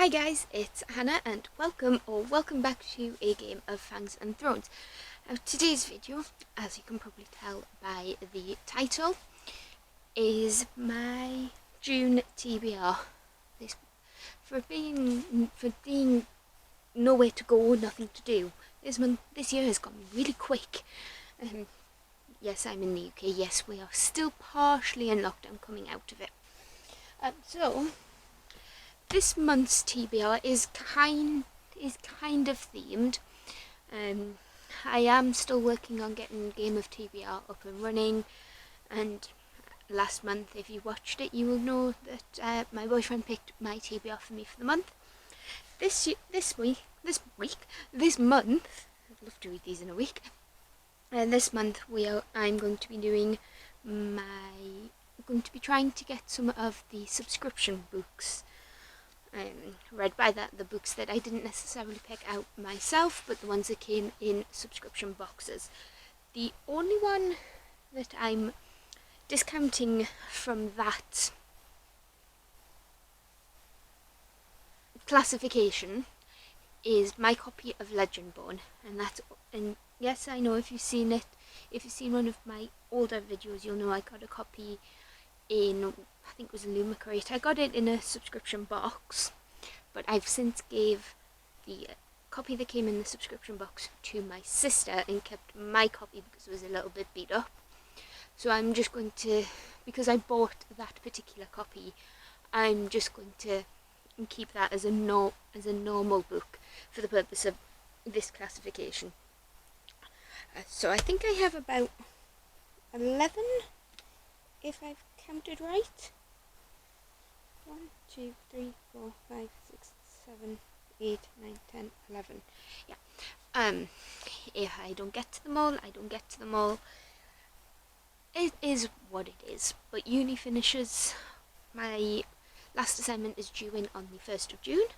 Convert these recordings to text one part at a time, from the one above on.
Hi guys, it's Hannah and welcome back to a game of Fangs and Thrones. Now today's video, as you can probably tell by the title, is my June TBR. For being nowhere to go, nothing to do. This year has gone really quick. Yes, I'm in the UK. Yes, we are still partially in lockdown, coming out of it. So this month's TBR is kind of themed. I am still working on getting Game of TBR up and running, and last month, if you watched it, you will know that my boyfriend picked my TBR for me for the month. This month, I'd love to read these in a week. This month I'm going to be trying to get some of the subscription books read by the books that I didn't necessarily pick out myself, but the ones that came in subscription boxes. The only one that I'm discounting from that classification is my copy of Legendborn, and yes, I know if you've seen one of my older videos, you'll know I got a copy in, I think it was Lumicrate. I got it in a subscription box, but I've since gave the copy that came in the subscription box to my sister and kept my copy because it was a little bit beat up. So I'm just going to, because I bought that particular copy, I'm just going to keep that as a normal book for the purpose of this classification. So I think I have about 11, if I've counted right. 1, 2, 3, 4, 5, 6, 7, 8, 9, 10, 11. Yeah. If I don't get to them all, I don't get to them all. It is what it is. But uni finishes. My last assignment is due in on the 1st of June.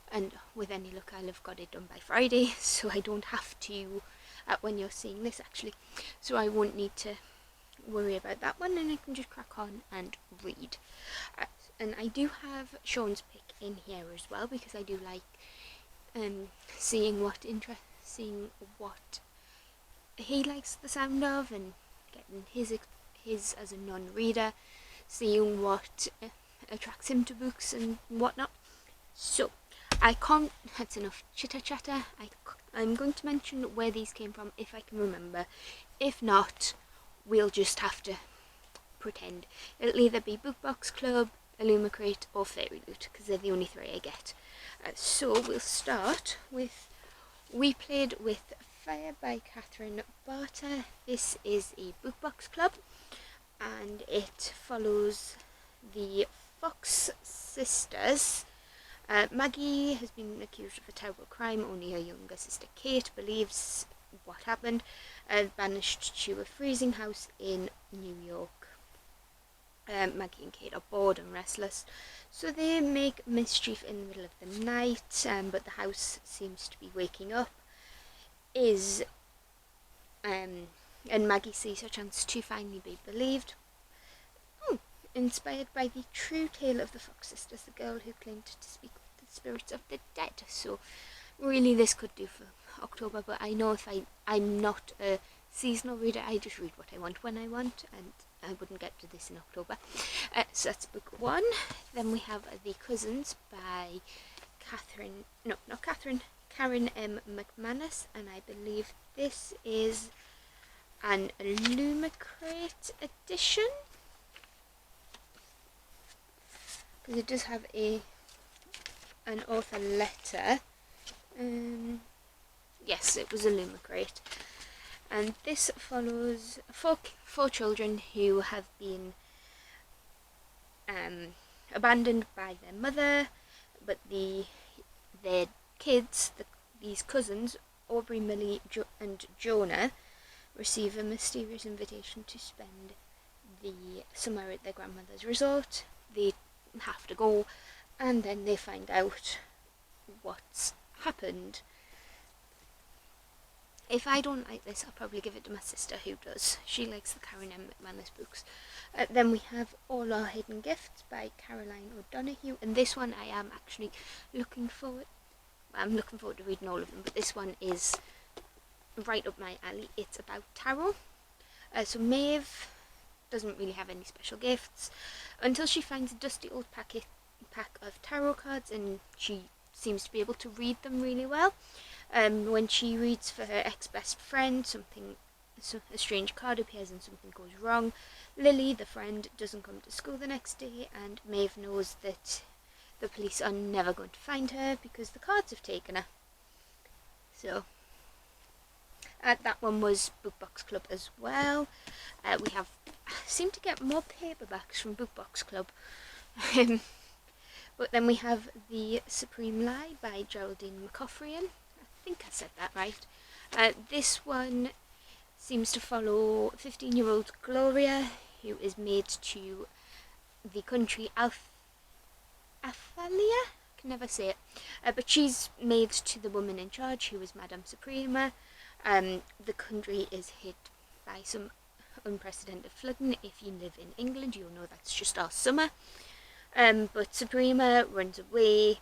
And with any luck, I'll have got it done by Friday. So I don't have to, when you're seeing this actually. So I won't need to worry about that one, and I can just crack on and read. And I do have Sean's pick in here as well, because I do like seeing what he likes the sound of, and getting his as a non-reader, seeing what attracts him to books and whatnot. So that's enough chitter chatter. I'm going to mention where these came from if I can remember. If not, we'll just have to pretend. It'll either be Bookbox Club, Illumicrate, or Fairy Loot, because they're the only three I get. So we'll start with We Played with Fire by Catherine Barter. This is a Bookbox Club, and it follows the Fox sisters. Maggie has been accused of a terrible crime. Only her younger sister Kate believes what happened. Banished to a freezing house in New York. Maggie and Kate are bored and restless, so they make mischief in the middle of the night, but the house seems to be waking up. And Maggie sees her chance to finally be believed. Inspired by the true tale of the Fox sisters, the girl who claimed to speak with the spirits of the dead. So really this could do for October, but I know if I'm not a seasonal reader, I just read what I want when I want, and I wouldn't get to this in October. So that's book 1. Then we have The Cousins by Karen M. McManus, and I believe this is an Illumicrate edition, because it does have an author letter. Yes, it was Illumicrate. And this follows four children who have been abandoned by their mother, but their kids, these cousins, Aubrey, Millie, and Jonah, receive a mysterious invitation to spend the summer at their grandmother's resort. They have to go, and then they find out what's happened. If I don't like this, I'll probably give it to my sister, who does. She likes the Karen M. McManus books. Then we have All Our Hidden Gifts by Caroline O'Donoghue, and this one I am actually looking forward. I'm looking forward to reading all of them, but this one is right up my alley. It's about tarot. So Maeve doesn't really have any special gifts until she finds a dusty old pack of tarot cards, and she seems to be able to read them really well. When she reads for her ex-best friend, a strange card appears and something goes wrong. Lily, the friend, doesn't come to school the next day, and Maeve knows that the police are never going to find her because the cards have taken her. So that one was Book Box Club as well. We seem to get more paperbacks from Book Box Club. But then we have The Supreme Lie by Geraldine McCaffrian. I think I said that right. This one seems to follow 15-year-old Gloria, who is made to the country Athalia? I can never say it. But she's made to the woman in charge, who is Madame Suprema. The country is hit by some unprecedented flooding. If you live in England, you'll know that's just our summer. But Suprema runs away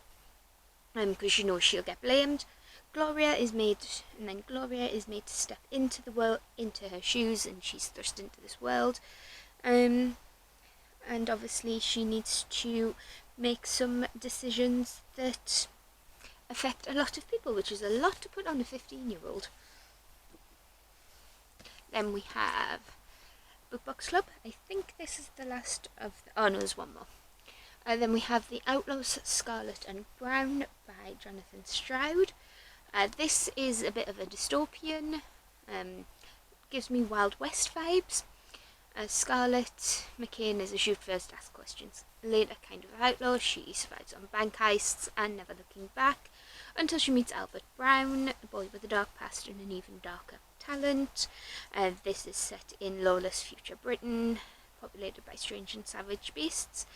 because she knows she'll get blamed. Gloria is made to step into the world, into her shoes, and she's thrust into this world. And obviously she needs to make some decisions that affect a lot of people, which is a lot to put on a 15-year-old. Then we have Book Box Club. I think this is the last of no, there's one more. Then we have The Outlaws Scarlet and Brown by Jonathan Stroud. This is a bit of a dystopian, gives me Wild West vibes. Scarlet McCain is a shoot first, ask questions later kind of outlaw. She survives on bank heists and never looking back until she meets Albert Brown, a boy with a dark past and an even darker talent. This is set in lawless future Britain, populated by strange and savage beasts,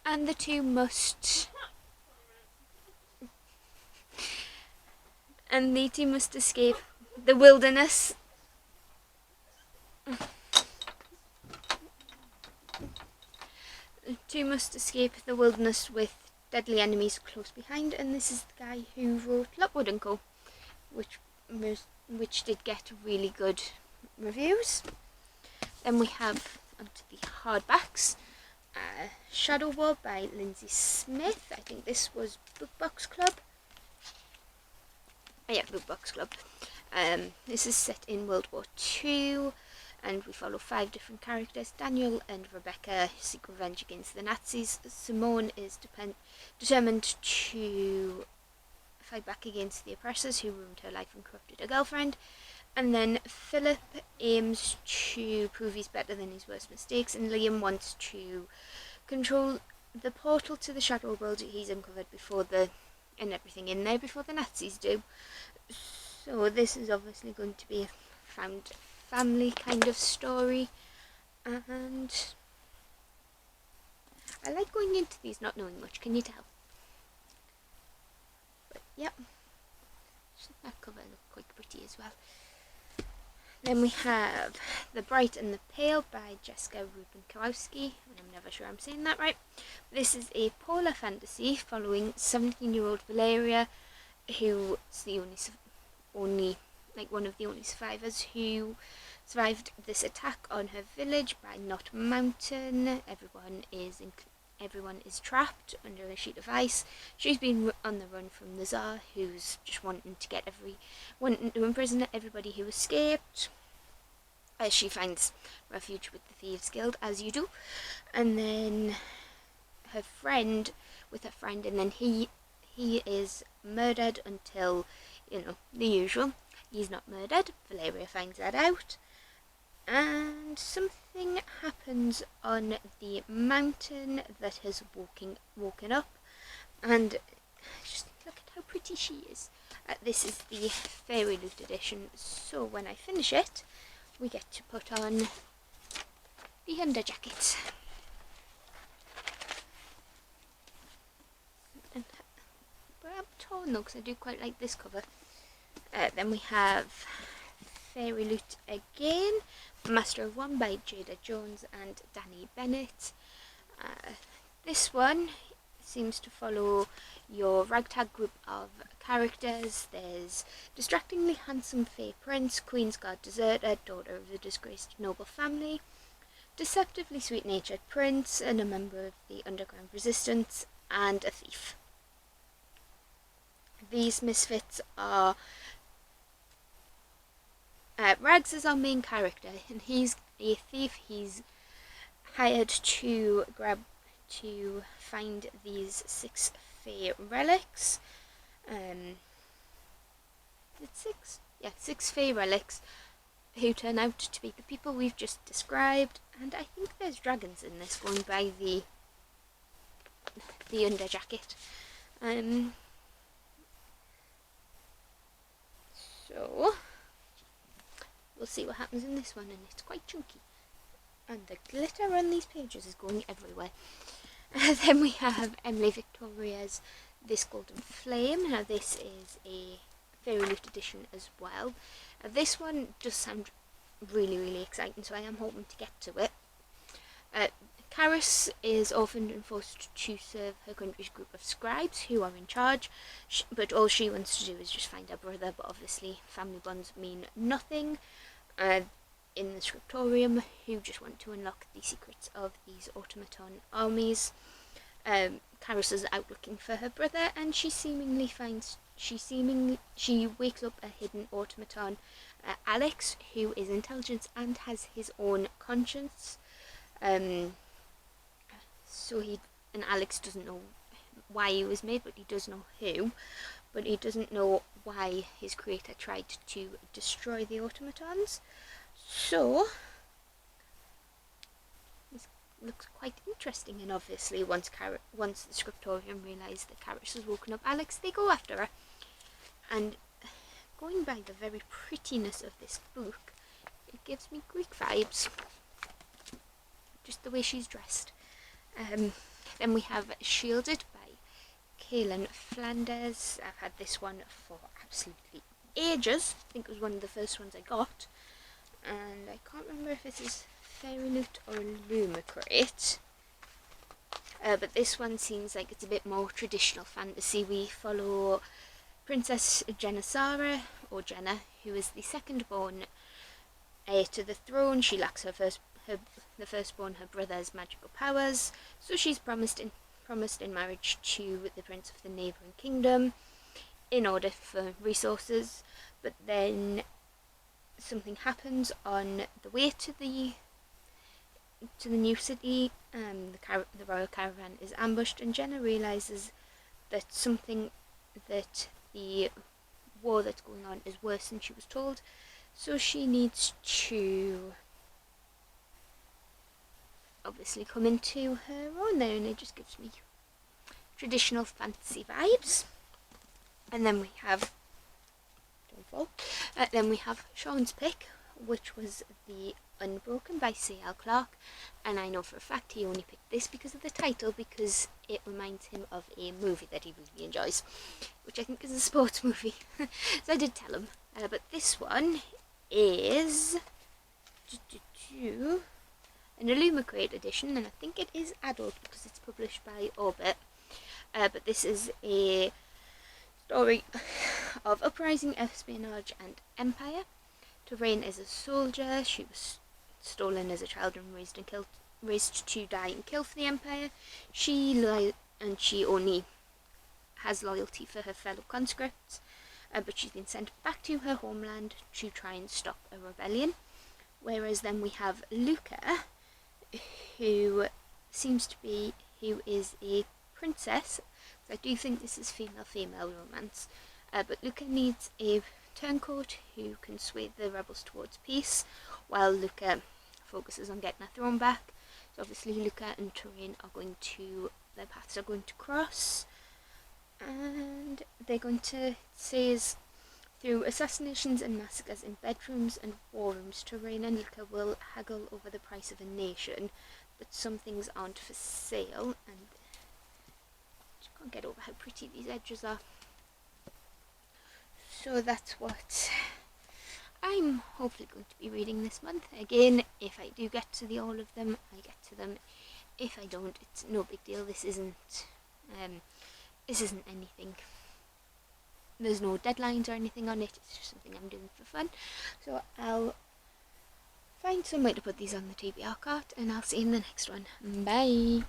and the two must escape the wilderness. The two must escape the wilderness with deadly enemies close behind, and this is the guy who wrote Lockwood & Co., which did get really good reviews. Then we have onto the hardbacks. Shadowboard by Lindsay Smith. I think this was Book Box Club. Yeah, Book Box Club. This is set in World War II, and we follow 5 different characters. Daniel and Rebecca seek revenge against the Nazis. Simone is determined to fight back against the oppressors who ruined her life and corrupted her girlfriend. And then Philip aims to prove he's better than his worst mistakes, and Liam wants to control the portal to the shadow world that he's uncovered and everything in there before the Nazis do. So this is obviously going to be a found family kind of story, and I like going into these not knowing much, can you tell? But yep, that cover looked quite pretty as well. Then we have The Bright and the Pale by Jessica Rubin-Kowalski, and I'm never sure I'm saying that right. This is a polar fantasy following 17-year-old Valeria, who is one of the only survivors who survived this attack on her village by Knot Mountain. Everyone is trapped under a sheet of ice. She's been on the run from the Tsar, who's just wanting to imprison everybody who escaped. She finds refuge with the Thieves Guild, as you do, and then her friend, and then he is murdered until, the usual. He's not murdered. Valeria finds that out, and something happens on the mountain that has woken up, and just look at how pretty she is. This is the Fairy Loot edition, so when I finish it, we get to put on the underjacket. But I'm torn though, because I do quite like this cover. Then we have Fairy Loot again. Master of One by Jada Jones and Danny Bennett. This one seems to follow your ragtag group of characters. There's distractingly handsome Fae Prince, Queen's Guard deserter, daughter of a disgraced noble family, deceptively sweet-natured prince, and a member of the underground resistance, and a thief. These misfits are... Rags is our main character, and he's a thief. He's hired to find these 6 Fae relics. It's 6? Yeah, 6 Fae relics, who turn out to be the people we've just described, and I think there's dragons in this, going by the underjacket. So we'll see what happens in this one, and it's quite chunky, and the glitter on these pages is going everywhere. Then we have Emily Victoria's This Golden Flame. Now this is a Fairy Loot edition as well. This one does sound really exciting, so I am hoping to get to it. Karis is orphaned and forced to serve her country's group of scribes who are in charge, but all she wants to do is just find her brother, but obviously family bonds mean nothing in the scriptorium, who just want to unlock the secrets of these automaton armies. Karis is out looking for her brother, and she wakes up a hidden automaton, Alex, who is intelligent and has his own conscience. And Alex doesn't know why he was made, but he does know who. But he doesn't know why his creator tried to destroy the automatons. So this looks quite interesting, and obviously once the scriptorium realise that Karis has woken up Alex, they go after her. And going by the very prettiness of this book, it gives me Greek vibes. Just the way she's dressed. Then we have Shielded by Kaelin Flanders. I've had this one for absolutely ages. I think it was one of the first ones I got. And I can't remember if this is Fairy Loot or Lumicrate. But this one seems like it's a bit more traditional fantasy. We follow Princess Jenna, who is the second-born heir to the throne. She lacks the firstborn, her brother's magical powers, so she's promised in marriage to the prince of the neighbouring kingdom in order for resources. But then something happens on the way to the new city. The royal caravan is ambushed, and Jenna realises that the war that's going on is worse than she was told, so she needs to obviously come into her own there, and it just gives me traditional fantasy vibes. And then we have Sean's pick, which was The Unbroken by C.L. Clarke, and I know for a fact he only picked this because of the title, because it reminds him of a movie that he really enjoys, which I think is a sports movie. So I did tell him. But this one is an Illumicrate edition, and I think it is adult because it's published by Orbit. But this is a story of uprising, espionage, and empire. To reign as a soldier, she was stolen as a child and raised to die and kill for the empire. She only has loyalty for her fellow conscripts, but she's been sent back to her homeland to try and stop a rebellion. Whereas then we have Luca, who is a princess. So I do think this is female romance. But Luca needs a turncoat who can sway the rebels towards peace, while Luca focuses on getting her throne back. So obviously Luca and Turin their paths are going to cross, and they're going to seize through assassinations and massacres in bedrooms and war rooms. Turin and Luca will haggle over the price of a nation, but some things aren't for sale, and I just can't get over how pretty these edges are. So that's what I'm hopefully going to be reading this month. Again, if I do get to all of them, I get to them. If I don't, it's no big deal. This isn't anything. There's no deadlines or anything on it. It's just something I'm doing for fun. So I'll find some way to put these on the TBR cart, and I'll see you in the next one. Bye.